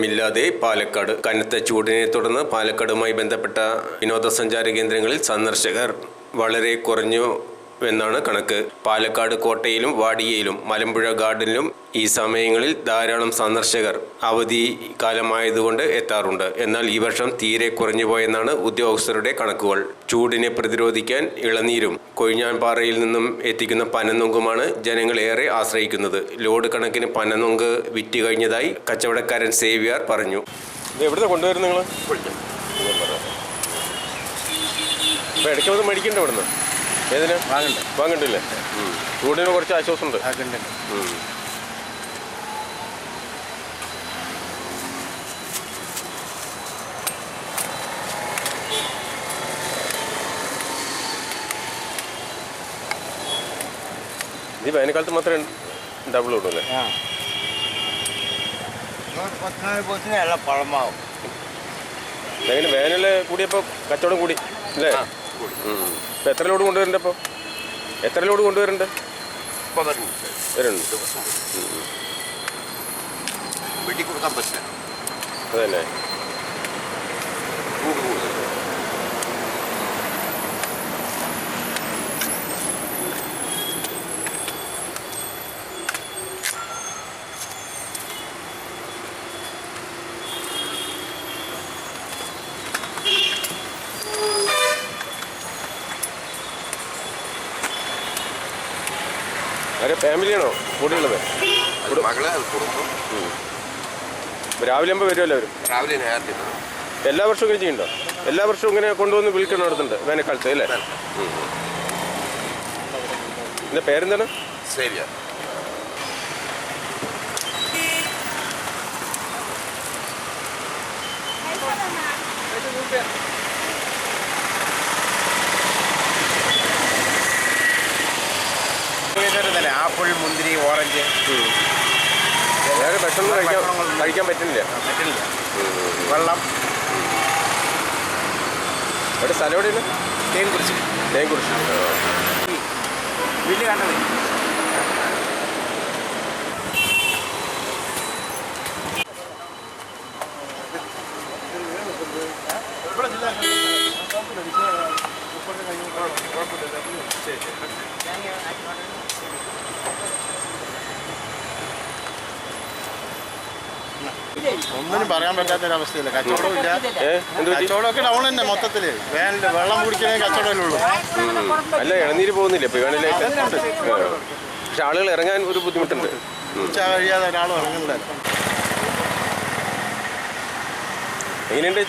ഇല്ലാതെ പാലക്കാട്. കനത്ത ചൂടിനെ തുടർന്ന് പാലക്കാടുമായി ബന്ധപ്പെട്ട വിനോദസഞ്ചാര കേന്ദ്രങ്ങളിൽ സന്ദർശകർ വളരെ കുറഞ്ഞു എന്നാണ് കണക്ക്. പാലക്കാട് കോട്ടയിലും വാടിയയിലും മലമ്പുഴ ഗാർഡനിലും ഈ സമയങ്ങളിൽ ധാരാളം സന്ദർശകർ അവധി കാലമായതുകൊണ്ട് എത്താറുണ്ട്. എന്നാൽ ഈ വർഷം തീരെ കുറഞ്ഞുപോയെന്നാണ് ഉദ്യോഗസ്ഥരുടെ കണക്കുകൾ. ചൂടിനെ പ്രതിരോധിക്കാൻ ഇളനീരും കൊഴിഞ്ഞാൻപാറയിൽ നിന്നും എത്തിക്കുന്ന പനനൊങ്കുമാണ് ജനങ്ങൾ ഏറെ ആശ്രയിക്കുന്നത്. ലോഡ് കണക്കിന് പനനൊങ്ക് വിറ്റ് കഴിഞ്ഞതായി കച്ചവടക്കാരൻ സേവ്യർ പറഞ്ഞു. എവിടെ കൊണ്ടുവരും നിങ്ങൾ? ഇടയ്ക്ക് വന്ന് മേടിക്കണ്ട ഇവിടുന്ന്? ഏതിന് വാങ്ങണ്ടില്ലേ? ചൂടിന് കുറച്ച് ആശ്വാസമുണ്ട്. ഈ വേനൽക്കാലത്ത് മാത്രമേ ഡബിൾ ഇടൂ അല്ലേ? എങ്ങനെ വേനൽ കൂടിയപ്പോൾ കച്ചവടം കൂടി അല്ലേ? ഇപ്പം എത്ര ലോഡ് കൊണ്ടുവരണ്ട? ഇപ്പോൾ എത്ര ലോഡ് കൊണ്ടുവരണ്ട്? അതല്ലേ? അവരെ ഫാമിലിയാണോ കൂടെയുള്ളത്? രാവിലെ ആകുമ്പോൾ വരുമല്ലോ അവർ? എല്ലാ വർഷവും ഇങ്ങനെ ചെയ്യണ്ടോ? എല്ലാ വർഷവും ഇങ്ങനെ കൊണ്ടുവന്ന് വിൽക്കണം നടത്തുന്നുണ്ട് വേനൽക്കാലത്ത് അല്ലേ? എൻ്റെ പേരെന്താണ്? സേവ്യർ. ആപ്പിൾ, മുന്തിരി, ഓറഞ്ച് വേറെ ഭക്ഷണം കഴിക്കാൻ പറ്റുന്നില്ല. വെള്ളം. ഇവിടെ സ്ഥലം എവിടെയാണ്? തേൻകുറിശി. വലിയ കണ്ടത്. ഒന്നിനും പറയാൻ പറ്റാത്തൊരവസ്ഥയില്ല. കച്ചവടമില്ല. കച്ചവടമൊക്കെ ഡൗൺ തന്നെ മൊത്തത്തിൽ. വേനൽ വെള്ളം കുടിക്കണേ കച്ചവടമല്ലുള്ളൂ. അല്ല, ഇളനീര് പോകുന്നില്ല ഇപ്പൊ വേനലായിട്ട്. പക്ഷെ ആളുകൾ ഇറങ്ങാൻ ഒരു ബുദ്ധിമുട്ടുണ്ട്. ഉച്ച കഴിയാതെ ഒരാളും ഇറങ്ങുന്നില്ല. എങ്ങനെയുണ്ട്?